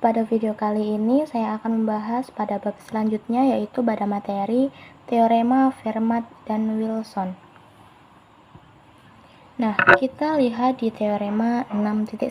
pada video kali ini saya akan membahas pada bab selanjutnya, yaitu pada materi teorema Fermat dan Wilson. Nah, kita lihat di teorema 6.1,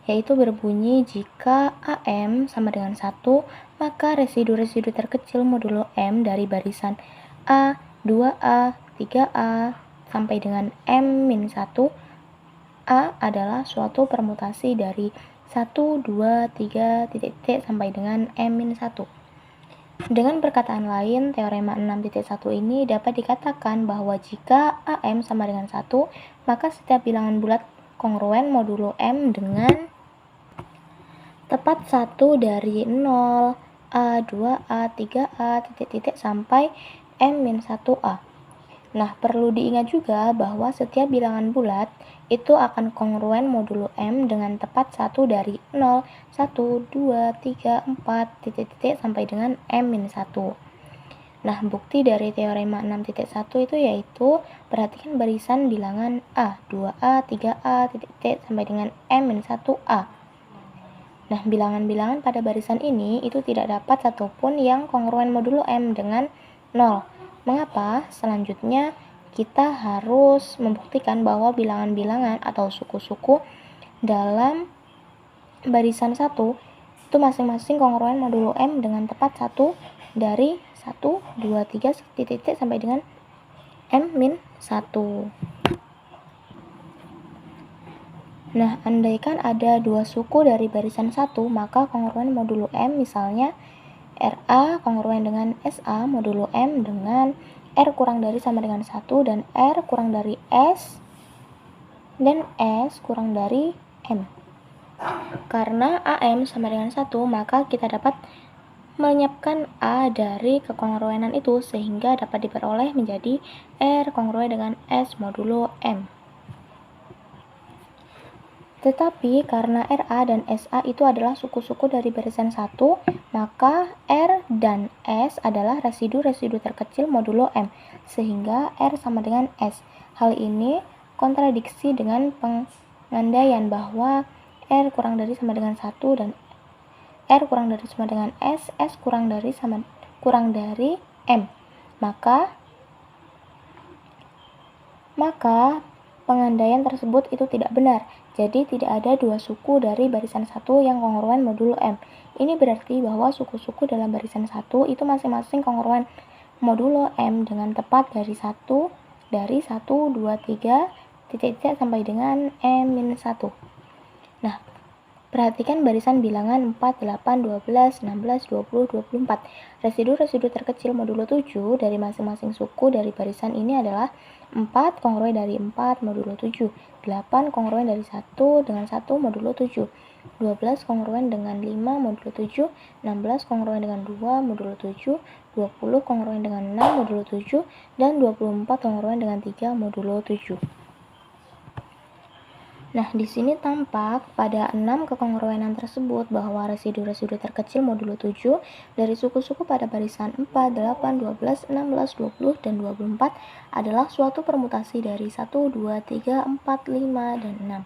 yaitu berbunyi jika AM sama dengan 1, maka residu-residu terkecil modulo M dari barisan A, 2A, 3A sampai dengan M-1 A adalah suatu permutasi dari 1, 2, 3, titik-titik sampai dengan M-1. Dengan perkataan lain, teorema 6.1 ini dapat dikatakan bahwa jika AM sama dengan 1, maka setiap bilangan bulat kongruen modulo M dengan tepat 1 dari 0, A, 2A, 3A, titik-titik sampai M-1A. Nah, perlu diingat juga bahwa setiap bilangan bulat itu akan kongruen modulo M dengan tepat 1 dari 0, 1, 2, 3, 4, titik-titik sampai dengan M-1. Nah, bukti dari teorema 6.1 itu yaitu perhatikan barisan bilangan A, 2A, 3A, titik-titik sampai dengan M-1A. Nah, bilangan-bilangan pada barisan ini itu tidak dapat satupun yang kongruen modulo M dengan 0. Mengapa? Selanjutnya, kita harus membuktikan bahwa bilangan-bilangan atau suku-suku dalam barisan 1 itu masing-masing kongruen modulo M dengan tepat 1 dari 1, 2, 3, titik sampai dengan M-1. Nah, andaikan ada dua suku dari barisan 1, maka kongruen modulo M misalnya RA kongruen dengan SA modulo M dengan R kurang dari sama dengan 1 dan R kurang dari S dan S kurang dari M. Karena AM sama dengan 1, maka kita dapat melenyapkan A dari kekongruenan itu sehingga dapat diperoleh menjadi R kongruen dengan S modulo M. Tetapi karena RA dan SA itu adalah suku-suku dari barisan 1, maka R dan S adalah residu-residu terkecil modulo M, sehingga R sama dengan S. Hal ini kontradiksi dengan pengandaian bahwa R kurang dari sama dengan 1 dan R kurang dari sama dengan S kurang dari M. Maka pengandaian tersebut itu tidak benar. Jadi tidak ada dua suku dari barisan 1 yang kongruen modulo M. Ini berarti bahwa suku-suku dalam barisan 1 itu masing-masing kongruen modulo M dengan tepat dari 1, 2, 3, titik-titik sampai dengan M-1. Nah, perhatikan barisan bilangan 4, 8, 12, 16, 20, 24. Residu-residu terkecil modulo 7 dari masing-masing suku dari barisan ini adalah 4 kongruen dari 4 modulo 7, 8 kongruen dari 1 dengan 1 modulo 7, 12 kongruen dengan 5 modulo 7, 16 kongruen dengan 2 modulo 7, 20 kongruen dengan 6 modulo 7, dan 24 kongruen dengan 3 modulo 7. Nah, di sini tampak pada 6 kekongruenan tersebut bahwa residu-residu terkecil modulo 7 dari suku-suku pada barisan 4, 8, 12, 16, 20, dan 24 adalah suatu permutasi dari 1, 2, 3, 4, 5, dan 6.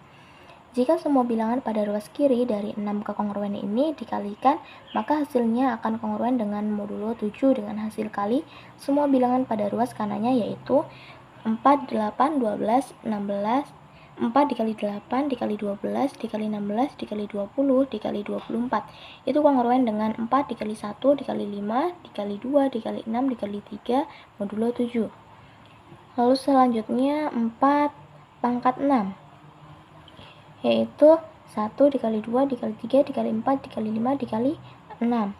Jika semua bilangan pada ruas kiri dari 6 kekongruenan ini dikalikan, maka hasilnya akan kongruen dengan modulo 7 dengan hasil kali semua bilangan pada ruas kanannya, yaitu 4, 8, 12, 16, 4 dikali 8, dikali 12, dikali 16, dikali 20, dikali 24. Itu kongruen dengan 4 dikali 1, dikali 5, dikali 2, dikali 6, dikali 3, modulo 7. Lalu selanjutnya 4 pangkat 6, yaitu 1 dikali 2, dikali 3, dikali 4, dikali 5, dikali 6.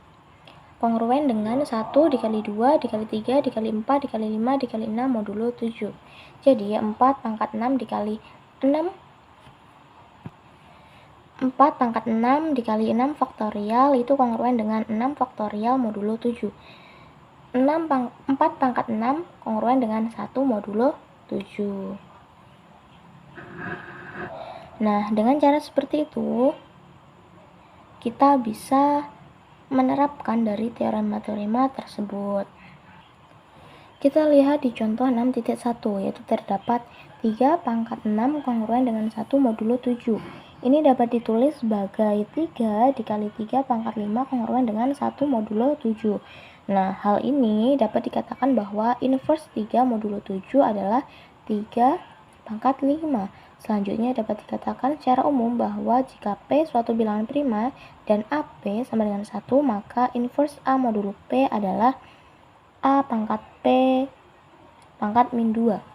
Kongruen dengan 1 dikali 2, dikali 3, dikali 4, dikali 5, dikali 6, modulo 7. Jadi 4 pangkat 6 dikali 6, 4 pangkat 6 dikali 6 faktorial itu kongruen dengan 6 faktorial modulo 7. 4 pangkat 6 kongruen dengan 1 modulo 7. Nah, dengan cara seperti itu kita bisa menerapkan dari teorema-teorema tersebut. Kita lihat di contoh 6.1, yaitu terdapat 3 pangkat 6 kongruen dengan 1 modulo 7. Ini dapat ditulis sebagai 3 dikali 3 pangkat 5 kongruen dengan 1 modulo 7. Nah, hal ini dapat dikatakan bahwa inverse 3 modulo 7 adalah 3 pangkat 5. Selanjutnya dapat dikatakan secara umum bahwa jika P suatu bilangan prima dan AP sama dengan 1, maka inverse A modulo P adalah A pangkat P pangkat min 2.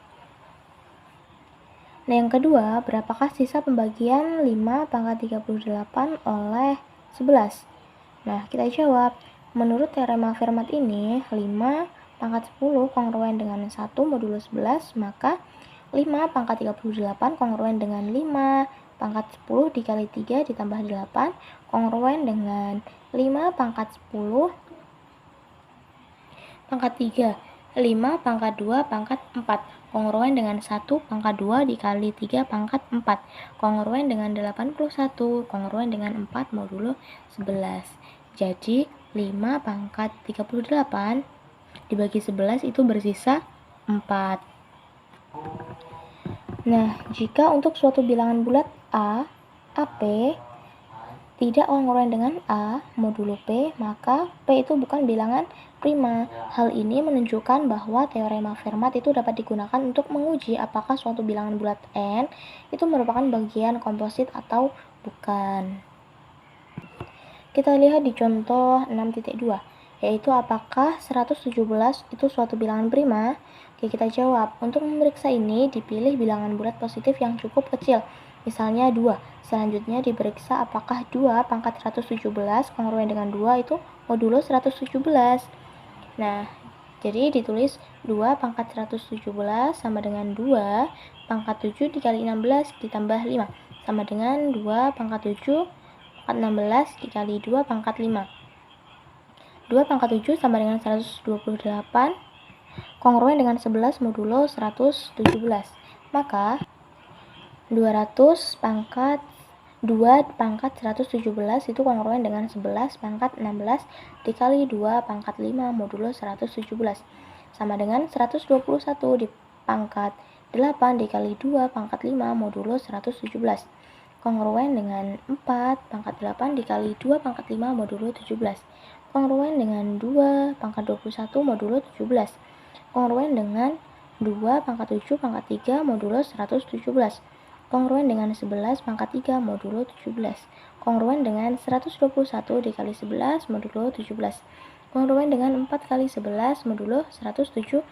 Nah, yang kedua, berapakah sisa pembagian 5 pangkat 38 oleh 11? Nah, kita jawab. Menurut teorema Fermat ini, 5 pangkat 10 kongruen dengan 1 modulo 11, maka 5 pangkat 38 kongruen dengan 5 pangkat 10 dikali 3 ditambah 8 kongruen dengan 5 pangkat 10 pangkat 3. 5 pangkat 2 pangkat 4 kongruen dengan 1 pangkat 2 dikali 3 pangkat 4 kongruen dengan 81 kongruen dengan 4 modulo 11. Jadi 5 pangkat 38 dibagi 11 itu bersisa 4. Nah, jika untuk suatu bilangan bulat A, AP tidak kongruen dengan A modulo P, maka P itu bukan bilangan prima. Hal ini menunjukkan bahwa teorema Fermat itu dapat digunakan untuk menguji apakah suatu bilangan bulat N itu merupakan bagian komposit atau bukan. Kita lihat di contoh 6.2, yaitu apakah 117 itu suatu bilangan prima? Oke, kita jawab. Untuk memeriksa ini, dipilih bilangan bulat positif yang cukup kecil, misalnya 2. Selanjutnya diperiksa apakah 2 pangkat 117 kongruen dengan 2 itu modulo 117. Nah, jadi ditulis 2 pangkat 117 sama dengan 2 pangkat 7 dikali 16 ditambah 5 sama dengan 2 pangkat 7 pangkat 16 dikali 2 pangkat 5. 2 pangkat 7 sama dengan 128 kongruen dengan 11 modulo 117. Maka 200 pangkat 2 pangkat 117 itu kongruen dengan 11 pangkat 16 dikali 2 pangkat 5 modulo 117 sama dengan 121 di pangkat 8 dikali 2 pangkat 5 modulo 117 kongruen dengan 4 pangkat 8 dikali 2 pangkat 5 modulo 17 kongruen dengan 2 pangkat 21 modulo 17 kongruen dengan 2 pangkat 7 pangkat 3 modulo 117 kongruen dengan 11 pangkat 3 modulo 17 kongruen dengan 121 dikali 11 modulo 17 kongruen dengan 4 kali 11 modulo 117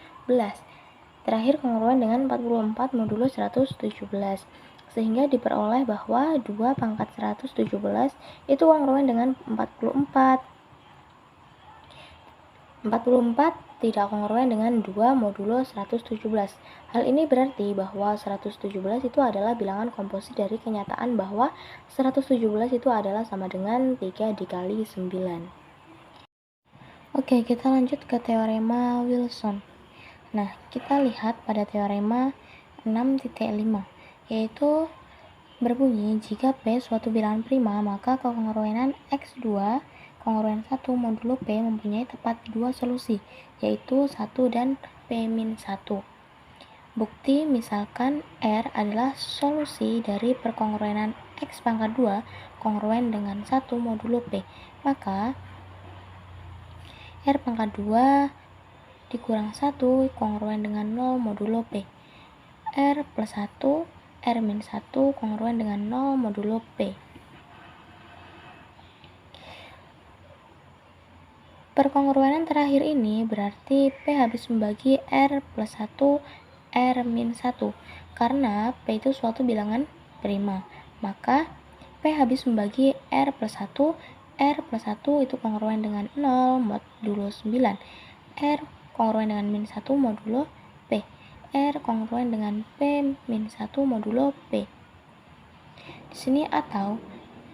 terakhir kongruen dengan 44 modulo 117 sehingga diperoleh bahwa 2 pangkat 117 itu kongruen dengan 44 tidak kongruen dengan 2 modulo 117. Hal ini berarti bahwa 117 itu adalah bilangan komposit dari kenyataan bahwa 117 itu adalah sama dengan 3 dikali 9. Oke, kita lanjut ke teorema Wilson. Nah, kita lihat pada teorema 6.5, yaitu berbunyi jika P suatu bilangan prima, maka kekongruenan X2 kongruen 1 modulo P mempunyai tepat dua solusi, yaitu 1 dan P-1. Bukti misalkan R adalah solusi dari perkongruenan X pangkat 2 kongruen dengan 1 modulo P, maka R pangkat 2 dikurang 1 kongruen dengan 0 modulo P. R plus 1, R-1 kongruen dengan 0 modulo P. Perkongruenan terakhir ini berarti P habis membagi R plus 1, R-1. Karena P itu suatu bilangan prima, maka P habis membagi R plus 1, R plus 1 itu kongruen dengan 0 modulo 9. R kongruen dengan min 1 modulo P. R kongruen dengan P-1 modulo P. Di sini atau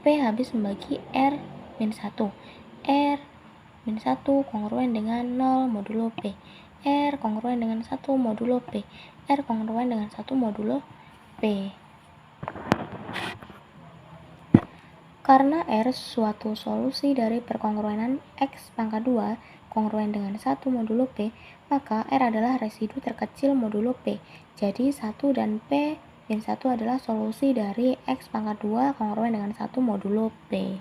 P habis membagi R-1. R-1 kongruen dengan 0 modulo P. R kongruen dengan 1 modulo P. R kongruen dengan 1 modulo P. Karena R suatu solusi dari perkongruenan X pangkat 2 kongruen dengan 1 modulo P, maka R adalah residu terkecil modulo P. Jadi 1 dan P min 1 adalah solusi dari X pangkat 2 kongruen dengan 1 modulo P.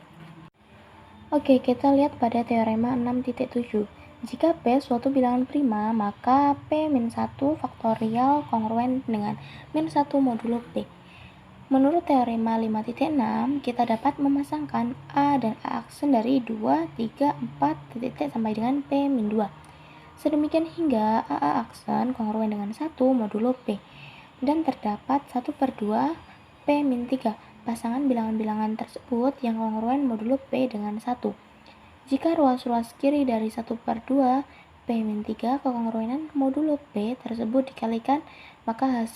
Oke, kita lihat pada teorema 6.7. Jika P suatu bilangan prima, maka P-1 faktorial kongruen dengan min 1 modulo P. Menurut teorema 5.6, kita dapat memasangkan A dan A aksen dari 2, 3, 4, sampai dengan P-2. Sedemikian hingga AA aksen kongruen dengan 1 modulo P. Dan terdapat 1/2 P-3. Pasangan bilangan-bilangan tersebut yang kongruen modulo P dengan 1. Jika ruas-ruas kiri dari 1/2 P-3 kekongruenan modulo P tersebut dikalikan, maka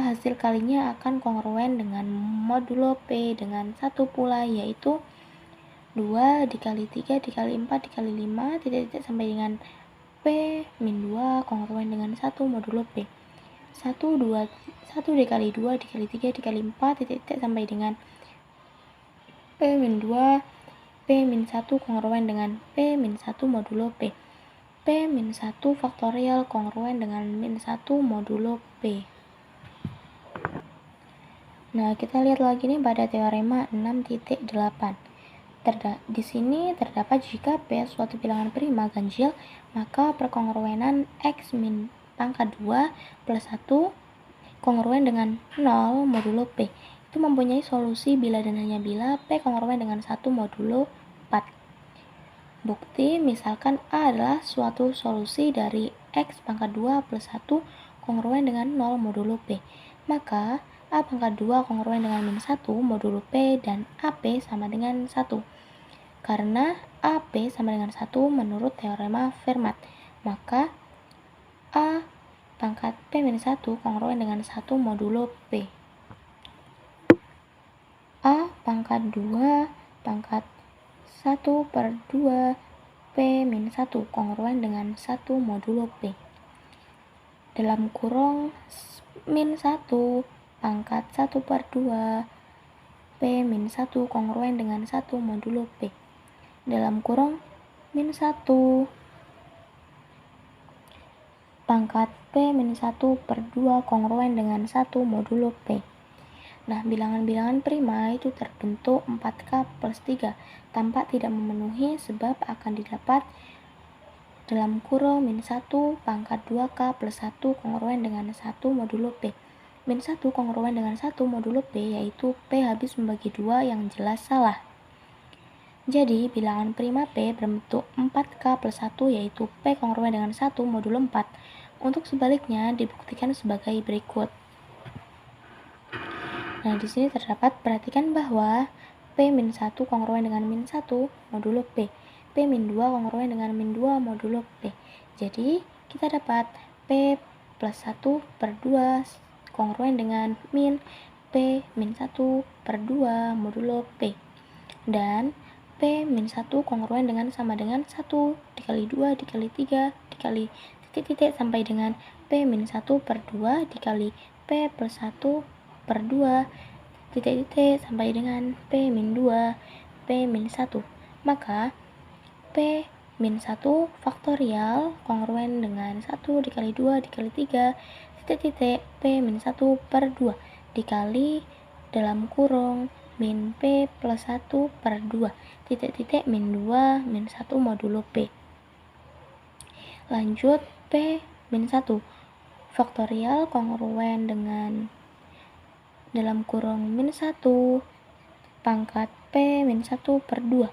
hasil kalinya akan kongruen dengan modulo P dengan 1 pula, yaitu 2 dikali 3 dikali 4 dikali 5 sampai dengan P-2 kongruen dengan 1 modulo P. 1 dikali 2 dikali 3 dikali 4 sampai dengan P-2 P-1 kongruen dengan P-1 modulo P. P-1 faktorial kongruen dengan min 1 modulo P. Nah, kita lihat lagi nih pada teorema 6.8. Di sini terdapat jika P suatu bilangan prima ganjil, maka perkongruenan X min pangkat 2 plus 1 kongruen dengan 0 modulo P. Itu mempunyai solusi bila dan hanya bila P kongruen dengan 1 modulo 4. Bukti misalkan A adalah suatu solusi dari X pangkat 2 plus 1 kongruen dengan 0 modulo P. Maka A pangkat 2 kongruen dengan min 1 modulo P dan AP sama dengan 1. Karena AP sama dengan 1 menurut teorema Fermat, maka A pangkat P-1 kongruen dengan 1 modulo P. A pangkat 2 pangkat 1/2 P-1 kongruen dengan 1 modulo P. Dalam kurung min 1 pangkat 1/2 P-1 kongruen dengan 1 modulo P. Dalam kurung min 1 pangkat P-1/2 kongruen dengan 1 modulo P. Nah, bilangan-bilangan prima itu terbentuk 4K plus 3 tanpa tidak memenuhi sebab akan didapat dalam kurung min 1 pangkat 2K plus 1 kongruen dengan 1 modulo P. Min 1 kongruen dengan 1 modulo P, yaitu P habis membagi 2 yang jelas salah. Jadi, bilangan prima P berbentuk 4K plus 1, yaitu P kongruen dengan 1 modulo 4. Untuk sebaliknya, dibuktikan sebagai berikut. Nah, di sini terdapat, perhatikan bahwa P-1 kongruen dengan min 1 modulo P. P-2 kongruen dengan min 2 modulo P. Jadi, kita dapat P plus 1/2 kongruen dengan min P-1/2 modulo P. Dan P-1 kongruen dengan sama dengan 1 dikali 2 dikali 3 dikali sampai dengan P-1/2 dikali P plus 1/2 sampai dengan P-2 P-1. Maka P-1 faktorial kongruen dengan 1 dikali 2 dikali 3 P-1/2 dikali dalam kurung min P plus 1/2 min 2 min 1 modulo P. Lanjut, P-1 faktorial kongruen dengan dalam kurung min 1 pangkat P-1/2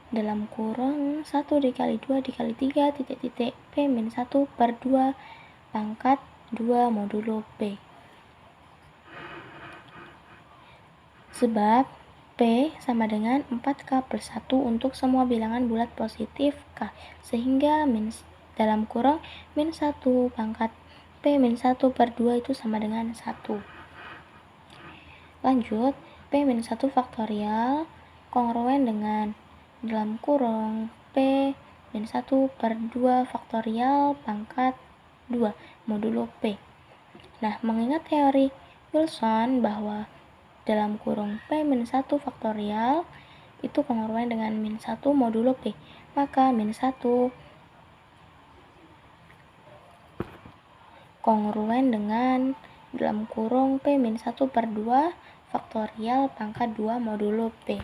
dalam kurung 1 dikali 2 dikali 3 P-1/2 pangkat 2 modulo P. Sebab P sama dengan 4K plus 1 untuk semua bilangan bulat positif K, sehingga dalam kurung min 1 pangkat P-1/2 itu sama dengan 1. Lanjut, P-1 faktorial kongruen dengan dalam kurung P-1/2 faktorial pangkat 2 modulo P. Nah, mengingat teori Wilson bahwa dalam kurung P-1 faktorial itu kongruen dengan min 1 modulo P, maka min 1 kongruen dengan dalam kurung P-1/2 faktorial pangkat 2 modulo P.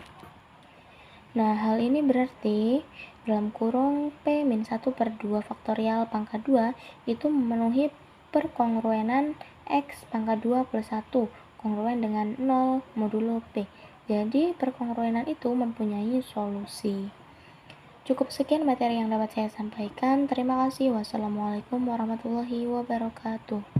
Nah, hal ini berarti dalam kurung P-1/2 faktorial pangkat 2 itu memenuhi perkongruenan X pangkat 2 plus 1 kongruen dengan 0 modulo P. Jadi, perkongruenan itu mempunyai solusi. Cukup sekian materi yang dapat saya sampaikan. Terima kasih. Wassalamualaikum warahmatullahi wabarakatuh.